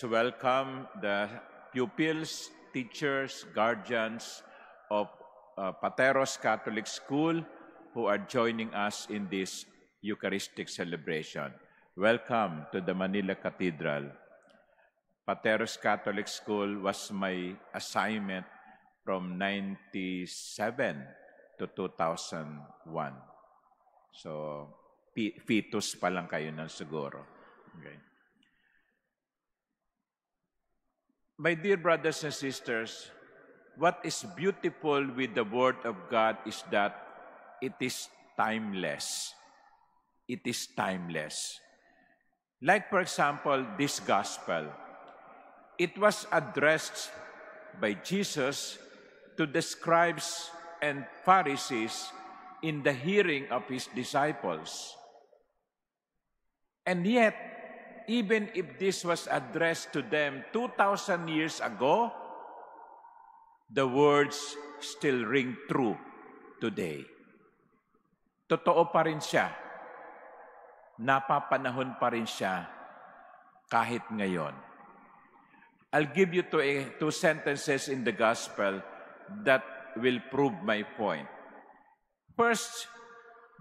us welcome the pupils, teachers, guardians of Pateros Catholic School who are joining us in this Eucharistic celebration. Welcome to the Manila Cathedral. Pateros Catholic School was my assignment from 1997 to 2001. So, fetus pa lang kayo nun siguro. Okay. My dear brothers and sisters, what is beautiful with the Word of God is that it is timeless. It is timeless. Like, for example, this gospel. It was addressed by Jesus to the scribes and Pharisees in the hearing of his disciples. And yet, even if this was addressed to them 2,000 years ago, the words still ring true today. Totoo pa rin siya. Napapanahon pa rin siya kahit ngayon. I'll give you two sentences in the gospel that will prove my point. First,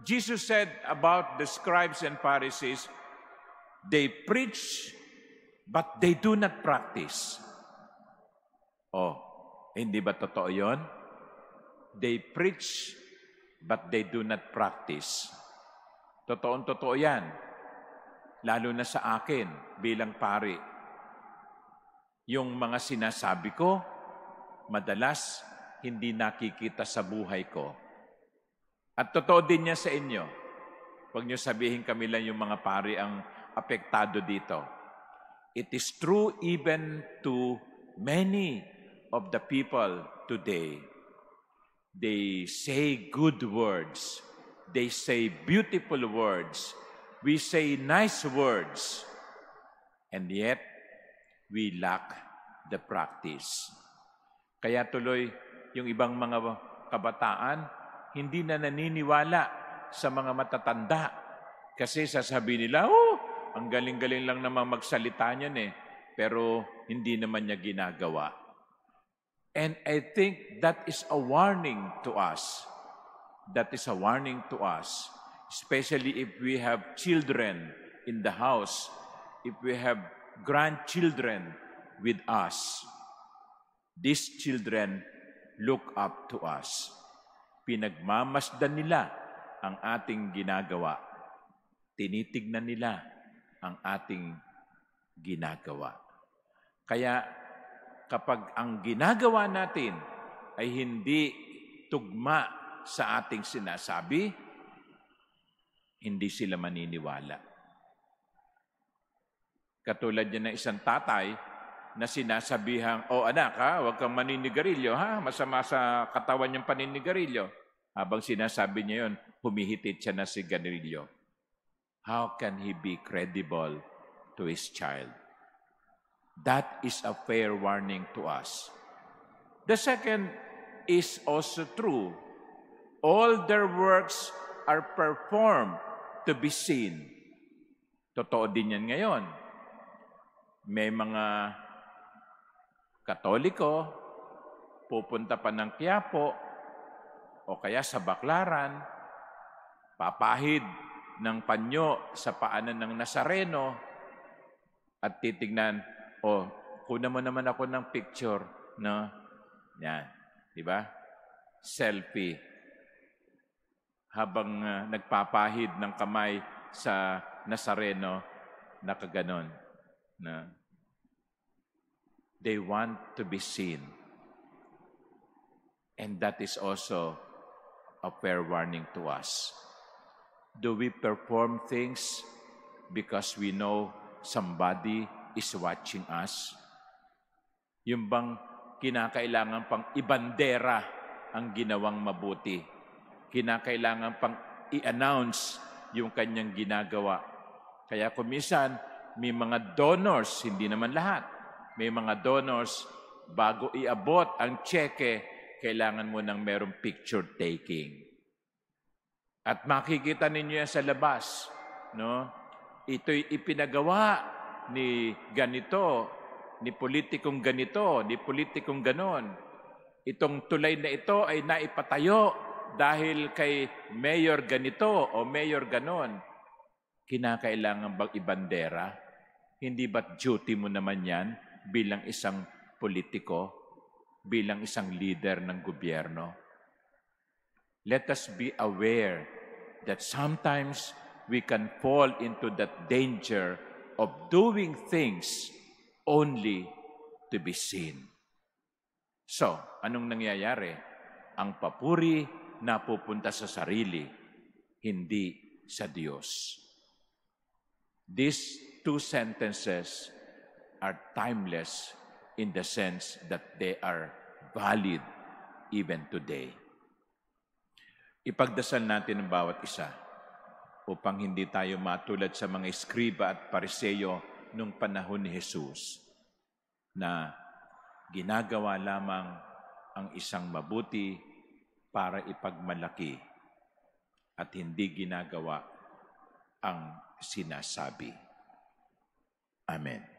Jesus said about the scribes and Pharisees, they preach, but they do not practice. Oh, hindi ba totoo yun? They preach, but they do not practice. Totoo yan. Lalo na sa akin bilang pari. Yung mga sinasabi ko, madalas hindi nakikita sa buhay ko. At totoo din niya sa inyo. Huwag niyo sabihin kami lang yung mga pari ang apektado dito. It is true even to many of the people today. They say good words. They say beautiful words. We say nice words. And yet, we lack the practice. Kaya tuloy, yung ibang mga kabataan, hindi na naniniwala sa mga matatanda. Kasi sasabihin nila, ang galing-galing lang naman magsalita niyan eh. Pero hindi naman niya ginagawa. And I think that is a warning to us. That is a warning to us. Especially if we have children in the house. If we have grandchildren with us. These children look up to us. Pinagmamasdan nila ang ating ginagawa. Tinitignan nila ang ating ginagawa. Kaya kapag ang ginagawa natin ay hindi tugma sa ating sinasabi, hindi sila maniniwala. Katulad yan ng isang tatay na sinasabihang, anak huwag kang maninigarilyo masama sa katawan yung paninigarilyo. Habang sinasabi niya yun, humihitit siya na sigarilyo. How can he be credible to his child? That is a fair warning to us. The second is also true. All their works are performed to be seen. Totoo din yan ngayon. May mga Katoliko, pupunta pa ng Quiapo, o kaya sa Baclaran, papahid ng panyo sa paanan ng Nazareno, at titignan, kunan mo naman ako ng picture, no? Yan, di ba? Selfie. Habang nagpapahid ng kamay sa Nazareno, nakaganon. Na they want to be seen. And that is also a fair warning to us. Do we perform things because we know somebody is watching us? Yung bang kinakailangan pang ibandera ang ginawang mabuti? Kinakailangan pang i-announce yung kanyang ginagawa. Kaya kung minsan, may mga donors, hindi naman lahat, may mga donors, bago iabot ang tseke, kailangan mo nang merong picture taking. At makikita ninyo yan sa labas, no? Ito'y ipinagawa ni ganito ni politikong ganito, ni politikong ganon. Itong tulay na ito ay naipatayo dahil kay mayor ganito o mayor ganon. Kinakailangan bang ibandera? Hindi ba't duty mo naman yan bilang isang politiko, bilang isang leader ng gobyerno? Let us be aware that sometimes we can fall into that danger of doing things only to be seen. So, anong nangyayari? Ang papuri napupunta sa sarili, hindi sa Diyos. These two sentences are timeless in the sense that they are valid even today. Ipagdasal natin ang bawat isa upang hindi tayo matulad sa mga eskriba at pariseyo nung panahon ni Jesus na ginagawa lamang ang isang mabuti para ipagmalaki at hindi ginagawa ang sinasabi. Amen.